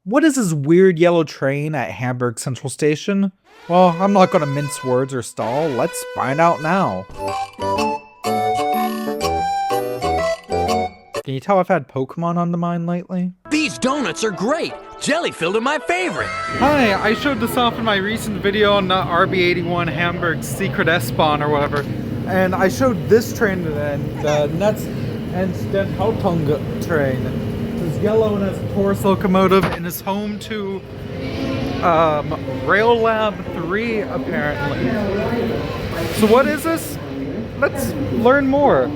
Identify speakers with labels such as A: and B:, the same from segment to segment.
A: What is this weird yellow train at Hamburg Central Station? Well, I'm not gonna mince words or stall, let's find out now. Can you tell I've had Pokemon on the mind lately?
B: These donuts are great! Jelly-filled are my favorite!
C: Hi, I showed this off in my recent video on the RB81 Hamburg's secret S-Bahn or whatever. And I showed this train and the Netz and Den Hauptung train. It's yellow and has a Taurus locomotive and is home to Rail Lab 3 apparently. So what is this? Let's learn more.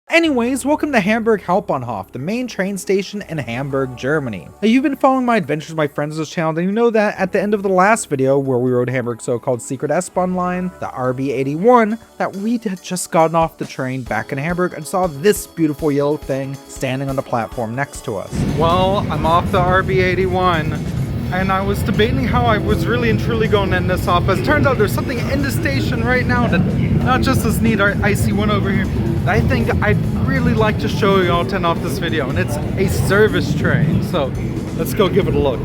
A: Anyways, welcome to Hamburg Hauptbahnhof, the main train station in Hamburg, Germany. Now, you've been following my adventures with my friends on this channel, and you know that at the end of the last video where we rode Hamburg's so-called secret S-Bahn line, the RB81, that we had just gotten off the train back in Hamburg and saw this beautiful yellow thing standing on the platform next to us.
C: Well, I'm off the RB81. And I was debating how I was really and truly going to end this off. As it turns out, there's something in the station right now that, not just this neat icy one over here, that I think I'd really like to show you all to end off this video. And it's a service train. So let's go give it a look.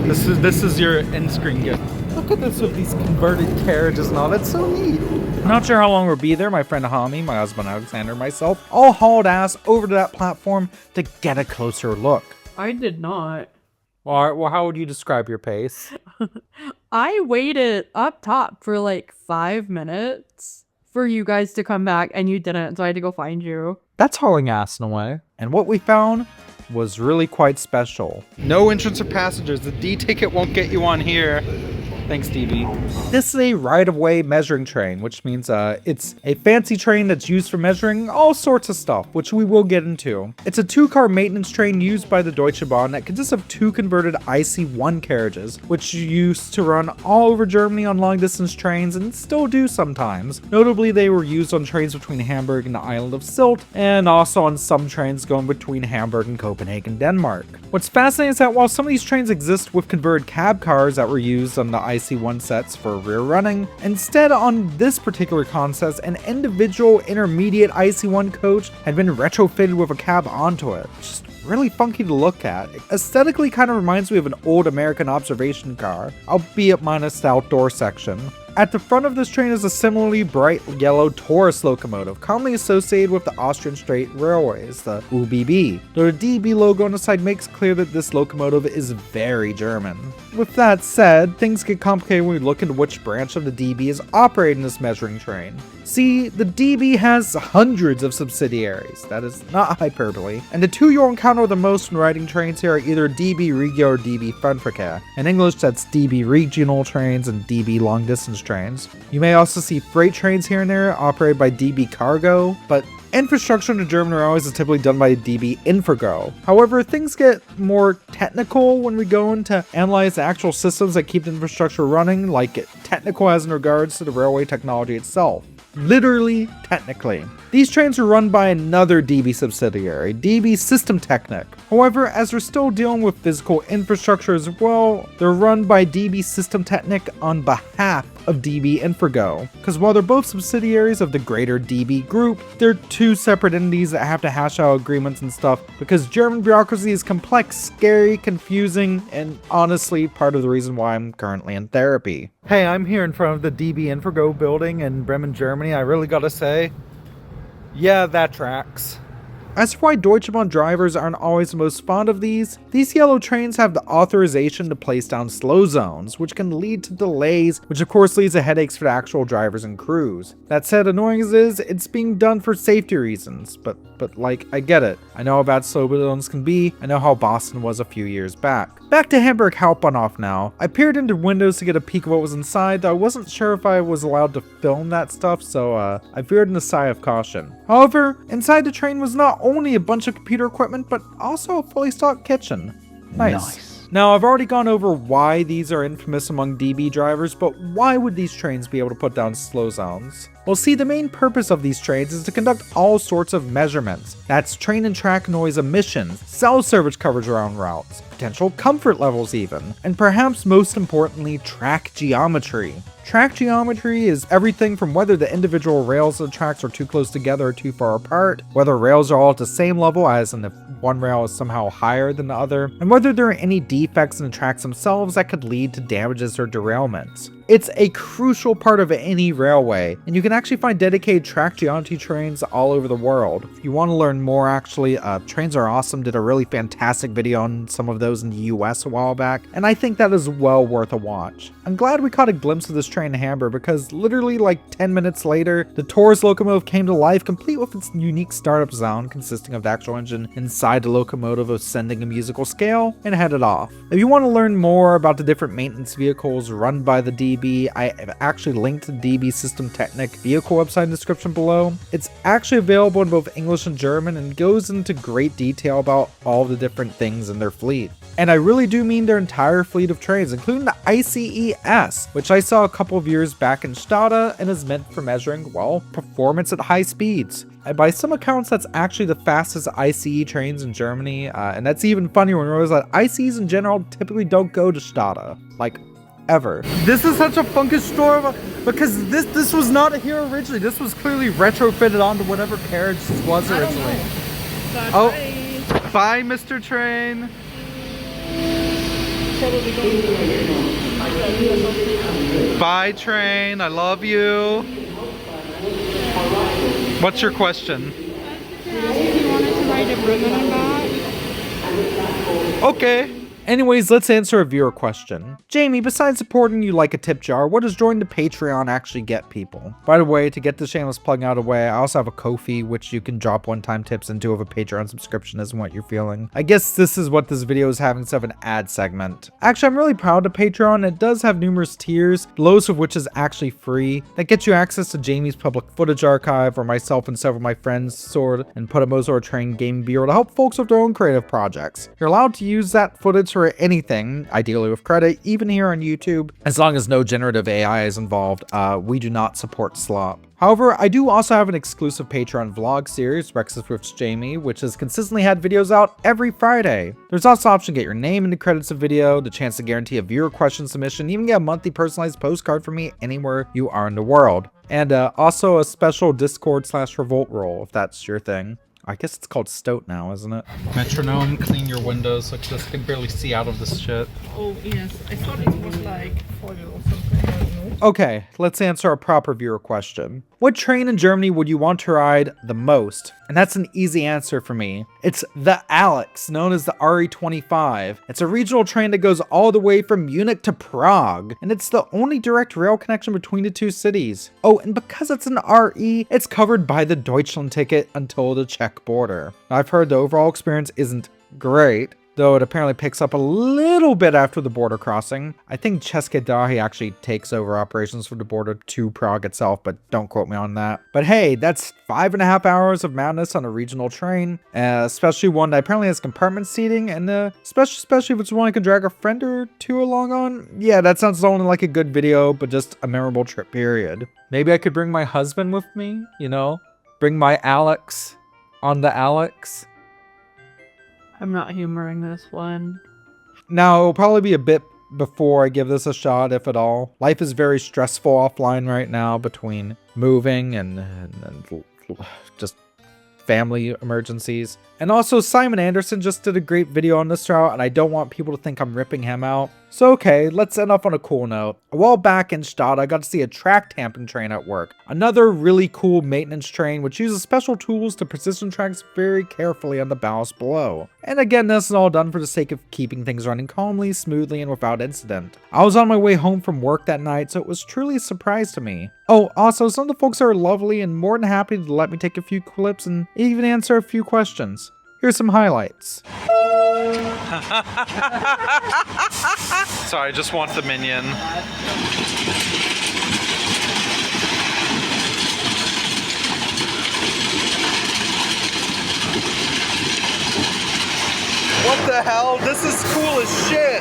C: This is your end screen gift. Look at this with these converted carriages and all. That's so neat.
A: Not sure how long we'll be there. My friend Hami, my husband Alexander, and myself all hauled ass over to that platform to get a closer look.
D: I did not.
A: Well, how would you describe your pace?
D: I waited up top for like 5 minutes for you guys to come back and you didn't, so I had to go find you.
A: That's hauling ass in a way. And what we found was really quite special.
C: No entrance or passengers. The D ticket won't get you on here. Thanks, DB.
A: This is a right-of-way measuring train, which means it's a fancy train that's used for measuring all sorts of stuff, which we will get into. It's a 2-car maintenance train used by the Deutsche Bahn that consists of 2 converted IC1 carriages, which used to run all over Germany on long-distance trains and still do sometimes. Notably, they were used on trains between Hamburg and the island of Sylt, and also on some trains going between Hamburg and Copenhagen, Denmark. What's fascinating is that while some of these trains exist with converted cab cars that were used on the IC1 sets for rear running, instead on this particular concept, an individual intermediate IC1 coach had been retrofitted with a cab onto it. Just really funky to look at. It aesthetically kind of reminds me of an old American observation car, albeit minus the outdoor section. At the front of this train is a similarly bright yellow Taurus locomotive, commonly associated with the Austrian Strait Railways, the ÖBB, though the DB logo on the side makes clear that this locomotive is very German. With that said, things get complicated when we look into which branch of the DB is operating this measuring train. See, the DB has hundreds of subsidiaries, that is not hyperbole, and the 2 you'll encounter the most when riding trains here are either DB Regio or DB Fernverkehr. In English, that's DB regional trains and DB long distance trains. You may also see freight trains here and there operated by DB Cargo, but infrastructure in the German railways is typically done by DB Infrago. However, things get more technical when we go into analyze the actual systems that keep the infrastructure running, like technical as in regards to the railway technology itself. Literally, technically. These trains are run by another DB subsidiary, DB Systemtechnik. However, as we're still dealing with physical infrastructure as well, they're run by DB Systemtechnik on behalf of DB Infrago. Because while they're both subsidiaries of the greater DB group, they're 2 separate entities that have to hash out agreements and stuff, because German bureaucracy is complex, scary, confusing, and honestly part of the reason why I'm currently in therapy.
C: Hey, I'm here in front of the DB Infrago building in Bremen, Germany. I really gotta say, yeah, that tracks.
A: As for why Deutsche Bahn drivers aren't always the most fond of these yellow trains have the authorization to place down slow zones, which can lead to delays, which of course leads to headaches for the actual drivers and crews. That said, annoying as it is, it's being done for safety reasons, but like, I get it. I know how bad slow zones can be, I know how Boston was a few years back. Back to Hamburg Hauptbahnhof now. I peered into windows to get a peek of what was inside, though I wasn't sure if I was allowed to film that stuff, so I veered in a sigh of caution. However, inside the train was not only a bunch of computer equipment, but also a fully stocked kitchen. Nice. Now, I've already gone over why these are infamous among DB drivers, but why would these trains be able to put down slow zones? Well, see, the main purpose of these trains is to conduct all sorts of measurements. That's train and track noise emissions, cell service coverage around routes, potential comfort levels even, and perhaps most importantly, track geometry. Track geometry is everything from whether the individual rails of the tracks are too close together or too far apart, whether rails are all at the same level as in if one rail is somehow higher than the other, and whether there are any defects in the tracks themselves that could lead to damages or derailments. It's a crucial part of any railway, and you can actually find dedicated track geometry trains all over the world. If you want to learn more, actually, Trains Are Awesome did a really fantastic video on some of those in the US a while back, and I think that is well worth a watch. I'm glad we caught a glimpse of this train in Hamburg because literally like 10 minutes later, the Taurus locomotive came to life, complete with its unique startup sound consisting of the actual engine inside the locomotive ascending a musical scale, and headed off. If you want to learn more about the different maintenance vehicles run by the DB, I have actually linked the DB System Technic vehicle website in the description below. It's actually available in both English and German and goes into great detail about all the different things in their fleet. And I really do mean their entire fleet of trains, including the ICE-S, which I saw a couple of years back in Stade and is meant for measuring, well, performance at high speeds. And by some accounts, that's actually the fastest ICE trains in Germany, and that's even funnier when you realize that ICEs in general typically don't go to Stade, like, ever.
C: This is such a funky store because this was not here originally. This was clearly retrofitted onto whatever carriage this was originally. Oh, bye, Mr. Train. Bye, train. I love you. What's your question?
D: If you wanted to ride a ribbon or not.
C: Okay.
A: Anyways, let's answer a viewer question. Jamie, besides supporting you like a tip jar, what does joining the Patreon actually get people? By the way, to get this shameless plug out of the way, I also have a Ko-fi, which you can drop one-time tips into if a Patreon subscription isn't what you're feeling. I guess this is what this video is having, instead of an ad segment. Actually, I'm really proud of Patreon. It does have numerous tiers, the lowest of which is actually free. That gets you access to Jamie's public footage archive, where myself and several of my friends sort and put a Mozart train game bureau to help folks with their own creative projects. You're allowed to use that footage for anything, ideally with credit, even here on YouTube, as long as no generative AI is involved. We do not support slop. However, I do also have an exclusive Patreon vlog series, Rex's with Jamie, which has consistently had videos out every Friday. There's also an option to get your name in the credits of video, the chance to guarantee a viewer question submission, even get a monthly personalized postcard from me anywhere you are in the world. And also a special Discord/Revolt role, if that's your thing. I guess it's called Stoat now, isn't it?
C: Metronome, clean your windows. Look, this can barely see out of this shit.
E: Oh yes, I thought it was like foil or something.
A: Okay, let's answer a proper viewer question. What train in Germany would you want to ride the most? And that's an easy answer for me. It's the Alex, known as the RE25. It's a regional train that goes all the way from Munich to Prague, and it's the only direct rail connection between the two cities. Oh, and because it's an RE, it's covered by the Deutschland ticket until the Czech border. Now, I've heard the overall experience isn't great, though it apparently picks up a little bit after the border crossing. I think České dráhy actually takes over operations from the border to Prague itself, but don't quote me on that. But hey, that's 5.5 hours of madness on a regional train, especially one that apparently has compartment seating, and especially if it's one I can drag a friend or two along on. Yeah, that sounds only like a good video, but just a memorable trip, period. Maybe I could bring my husband with me, you know? Bring my Alex on the Alex.
D: I'm not humoring this one.
A: Now, it'll probably be a bit before I give this a shot, if at all. Life is very stressful offline right now between moving and just family emergencies. And also, Simon Anderson just did a great video on this route, and I don't want people to think I'm ripping him out. So okay, let's end off on a cool note. A while back in Stade, I got to see a track tamping train at work. Another really cool maintenance train which uses special tools to position tracks very carefully on the ballast below. And again, this is all done for the sake of keeping things running calmly, smoothly, and without incident. I was on my way home from work that night, so it was truly a surprise to me. Oh, also, some of the folks are lovely and more than happy to let me take a few clips and even answer a few questions. Here's some highlights.
C: Sorry, I just want the minion. What the hell? This is cool as shit!